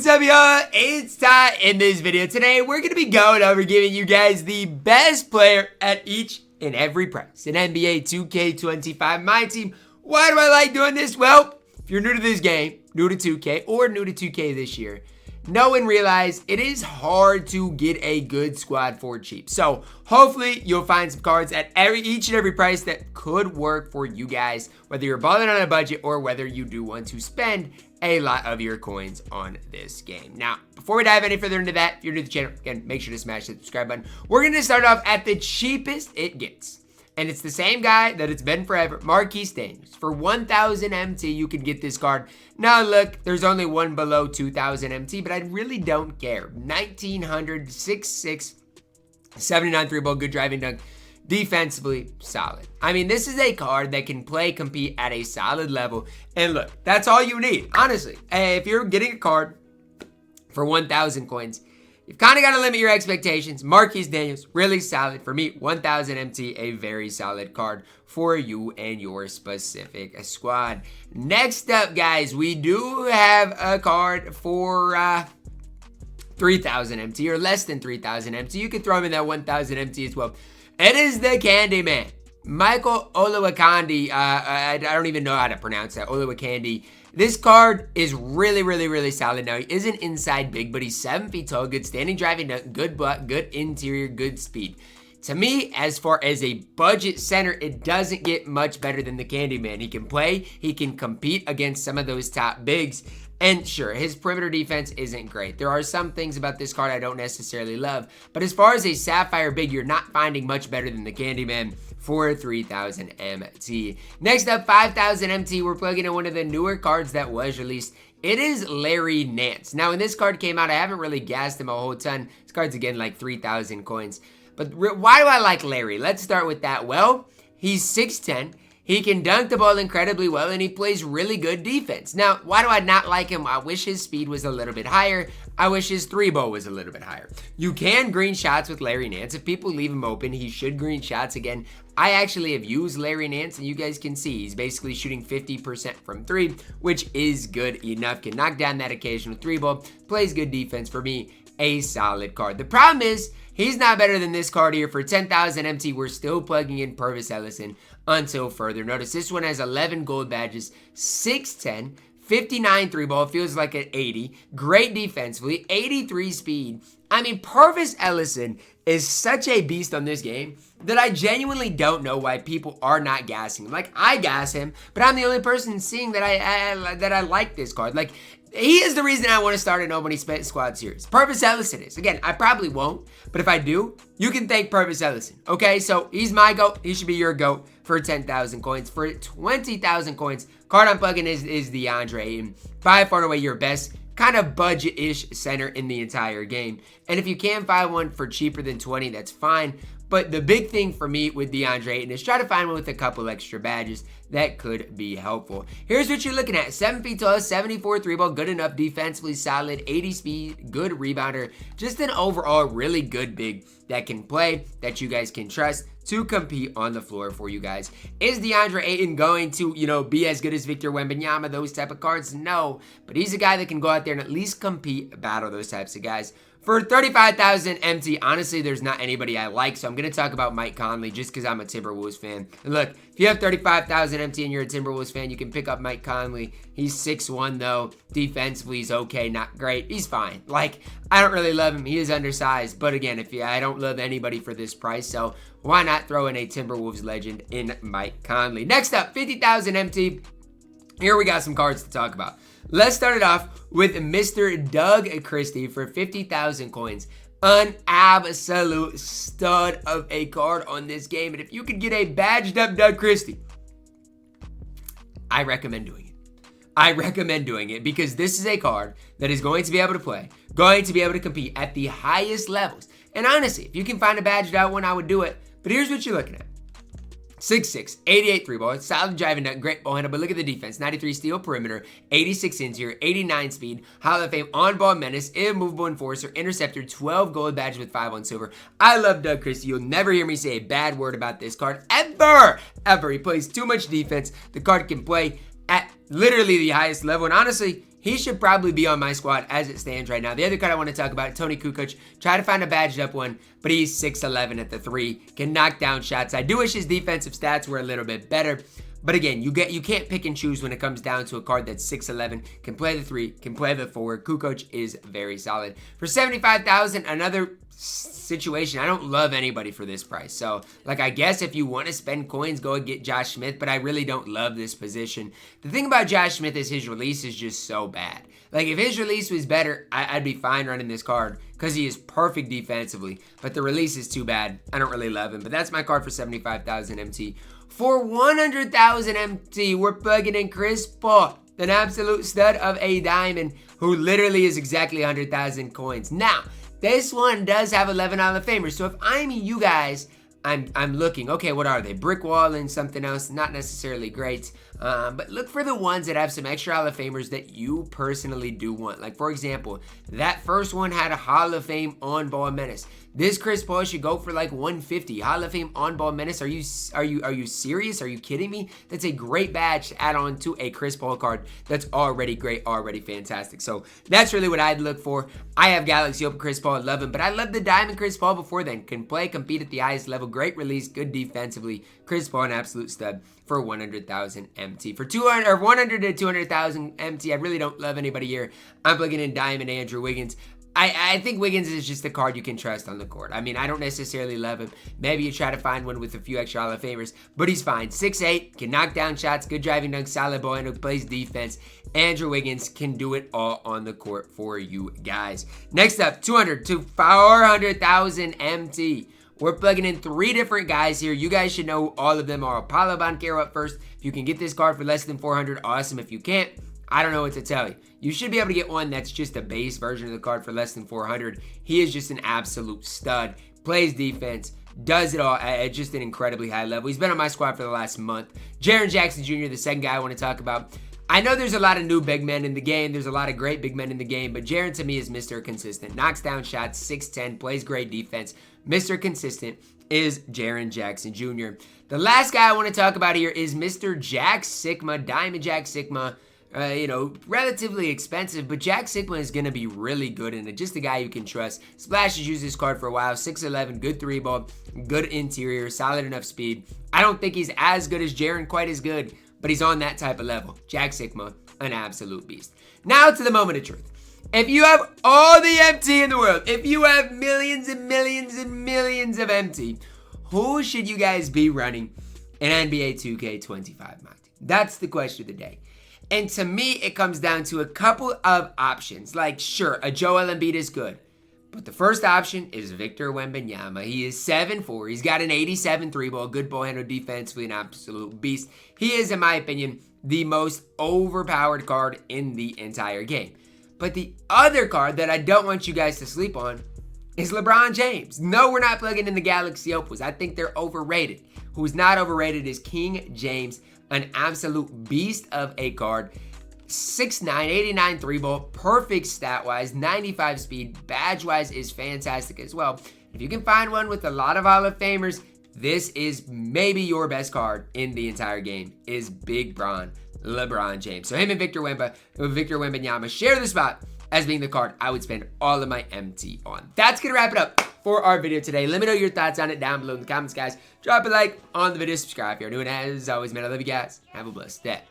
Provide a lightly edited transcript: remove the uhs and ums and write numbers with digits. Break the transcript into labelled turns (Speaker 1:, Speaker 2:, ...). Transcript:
Speaker 1: What's up, y'all? It's Ty. In this video today, we're going to be going over giving you guys the best player at each and every price in NBA 2K25 MyTEAM. Why do I like doing this? Well, if you're new to this game, new to 2K, or new to 2K this year, know and realize it is hard to get a good squad for cheap. So hopefully you'll find some cards at each and every price that could work for you guys, whether you're balling on a budget or whether you do want to spend a lot of your coins on this game. Now, before we dive any further into that, if you're new to the channel, again, make sure to smash the subscribe button. We're going to start off at the cheapest it gets. And it's the same guy that it's been forever, Marquise Daniels. For 1,000 MT, you can get this card. Now, look, there's only one below 2,000 MT, but I really don't care. 1,900, 6'6", 79 3-ball, good driving dunk. Defensively, solid. I mean, this is a card that can compete at a solid level. And look, that's all you need, honestly. If you're getting a card for 1,000 coins, you've kind of got to limit your expectations. Marquise Daniels, really solid. For me, 1,000 MT, a very solid card for you and your specific squad. Next up, guys, we do have a card for 3,000 MT or less than 3,000 MT. You can throw him in that 1,000 MT as well. It is the Candyman, Michael Olowokandi. I don't even know how to pronounce that, Olowokandi. This card is really solid. Now, he isn't inside big, but he's 7 feet tall, good standing driving dunk, good butt, good interior, good speed. To me, as far as a budget center, it doesn't get much better than the Candyman. He can play, he can compete against some of those top bigs. And sure, his perimeter defense isn't great. There are some things about this card I don't necessarily love. But as far as a Sapphire big, you're not finding much better than the Candyman for 3,000 MT. Next up, 5,000 MT. We're plugging in one of the newer cards that was released. It is Larry Nance. Now, when this card came out, I haven't really gassed him a whole ton. This card's, again, like 3,000 coins. But why do I like Larry? Let's start with that. Well, he's 6'10". He can dunk the ball incredibly well, and he plays really good defense. Now, why do I not like him? I wish his speed was a little bit higher. I wish his 3-ball was a little bit higher. You can green shots with Larry Nance. If people leave him open, he should green shots again. I actually have used Larry Nance, and you guys can see he's basically shooting 50% from 3, which is good enough. Can knock down that occasional 3-ball. Plays good defense. For me, a solid card. The problem is, he's not better than this card here. For 10,000 MT, we're still plugging in Purvis Ellison until further notice. This one has 11 gold badges, 6'10", 59 3-ball, feels like an 80. Great defensively, 83 speed. I mean, Purvis Ellison is such a beast on this game that I genuinely don't know why people are not gassing him. Like, I gas him, but I'm the only person seeing that I like this card. Like, he is the reason I want to start a Nobody Squad series. Purvis Ellison is. Again, I probably won't, but if I do, you can thank Purvis Ellison. Okay, so he's my GOAT. He should be your GOAT for 10,000 coins. For 20,000 coins, card I'm plugging is DeAndre Ayton. By far and away your best kind of budget-ish center in the entire game. And if you can find one for cheaper than 20, that's fine. But the big thing for me with DeAndre Ayton is try to find one with a couple extra badges. That could be helpful. Here's what you're looking at. 7 feet tall, 74 3-ball, good enough, defensively solid, 80 speed, good rebounder. Just an overall really good big that can play, that you guys can trust to compete on the floor for you guys. Is DeAndre Ayton going to, be as good as Victor Wembanyama, those type of cards? No. But he's a guy that can go out there and at least compete, battle those types of guys. For 35,000 MT, honestly, there's not anybody I like, so I'm going to talk about Mike Conley just because I'm a Timberwolves fan. And look, if you have 35,000 MT and you're a Timberwolves fan, you can pick up Mike Conley. He's 6'1", though. Defensively, he's okay, not great. He's fine. Like, I don't really love him. He is undersized. But again, I don't love anybody for this price, so why not throw in a Timberwolves legend in Mike Conley? Next up, 50,000 MT. Here we got some cards to talk about. Let's start it off with Mr. Doug Christie for 50,000 coins. An absolute stud of a card on this game. And if you could get a badged up Doug Christie, I recommend doing it. I recommend doing it because this is a card that is going to be able to play, going to be able to compete at the highest levels. And honestly, if you can find a badged out one, I would do it. But here's what you're looking at. 6'6", 88 3-ball, solid driving dunk, great ball handle, but look at the defense. 93 steal perimeter, 86 interior, 89 speed, Hall of Fame on-ball menace, immovable enforcer, interceptor, 12 gold badges with 5 on silver. I love Doug Christie. You'll never hear me say a bad word about this card, ever. He plays too much defense. The card can play at literally the highest level, and honestly, he should probably be on my squad as it stands right now. The other card I want to talk about, Tony Kukoc. Try to find a badged up one, but he's 6'11 at the 3. Can knock down shots. I do wish his defensive stats were a little bit better. But again, you can't pick and choose when it comes down to a card that's 6'11, can play the 3, can play the 4. Kukoc is very solid. For 75,000, another situation. I don't love anybody for this price. So, like, I guess if you want to spend coins, go and get Josh Smith, but I really don't love this position. The thing about Josh Smith is his release is just so bad. Like, if his release was better, I'd be fine running this card because he is perfect defensively, but the release is too bad. I don't really love him, but that's my card for 75,000 MT. For 100,000 MT, we're plugging in Chris Paul, an absolute stud of a diamond who literally is exactly 100,000 coins. Now, this one does have 11 Hall of Famers, so if I'm you guys, I'm looking, okay, what are they? Brick Wall and something else, not necessarily great, but look for the ones that have some extra Hall of Famers that you personally do want. Like, for example, that first one had a Hall of Fame on-ball menace. This Chris Paul should go for like 150. Hall of Fame on-ball menace. Are you serious? Are you kidding me? That's a great badge to add on to a Chris Paul card that's already great, already fantastic. So that's really what I'd look for. I have Galaxy Open Chris Paul, love him, but I love the Diamond Chris Paul before then. Can play, compete at the highest level, great release, good defensively. Chris Paul, an absolute stud for 100,000 MT. For 100 to 200,000 MT, I really don't love anybody here. I'm plugging in Diamond Andrew Wiggins. I think Wiggins is just a card you can trust on the court. I mean, I don't necessarily love him. Maybe you try to find one with a few extra Hall of Famers, but he's fine. 6'8", can knock down shots, good driving dunk, solid ball handle, plays defense. Andrew Wiggins can do it all on the court for you guys. Next up, 200 to 400,000 MT. We're plugging in 3 different guys here. You guys should know all of them are. Paulo Banchero up first. If you can get this card for less than 400, awesome. If you can't, I don't know what to tell you. You should be able to get one that's just a base version of the card for less than 400. He is just an absolute stud. Plays defense. Does it all at just an incredibly high level. He's been on my squad for the last month. Jaren Jackson Jr., the second guy I want to talk about. I know there's a lot of new big men in the game. There's a lot of great big men in the game. But Jaren to me is Mr. Consistent. Knocks down shots, 6'10", plays great defense. Mr. Consistent is Jaren Jackson Jr. The last guy I want to talk about here is Mr. Jack Sigma, Diamond Jack Sigma. Relatively expensive, but Jack Sigma is going to be really good in it. Just a guy you can trust. Splash has used this card for a while. 6'11", good 3-ball, good interior, solid enough speed. I don't think he's as good as Jaren, quite as good, but he's on that type of level. Jack Sigma, an absolute beast. Now to the moment of truth. If you have all the MT in the world, if you have millions and millions and millions of MT, who should you guys be running in NBA 2K25 MyTEAM? That's the question of the day. And to me, it comes down to a couple of options. Like, sure, a Joel Embiid is good. But the first option is Victor Wembanyama. He is 7'4". He's got an 87 3-ball, good ball handle defensively, an absolute beast. He is, in my opinion, the most overpowered card in the entire game. But the other card that I don't want you guys to sleep on is LeBron James. No, we're not plugging in the Galaxy Opals. I think they're overrated. Who's not overrated is King James, an absolute beast of a card. 6'9", 89 3-ball, perfect stat-wise, 95 speed, badge-wise is fantastic as well. If you can find one with a lot of Hall of Famers, this is maybe your best card in the entire game, is Big Bron, LeBron James. So him and Victor Wembanyama share the spot as being the card I would spend all of my MT on. That's going to wrap it up for our video today. Let me know your thoughts on it down below in the comments, guys. Drop a like on the video, subscribe if you're new, and as always, man, I love you guys. Have a blessed day.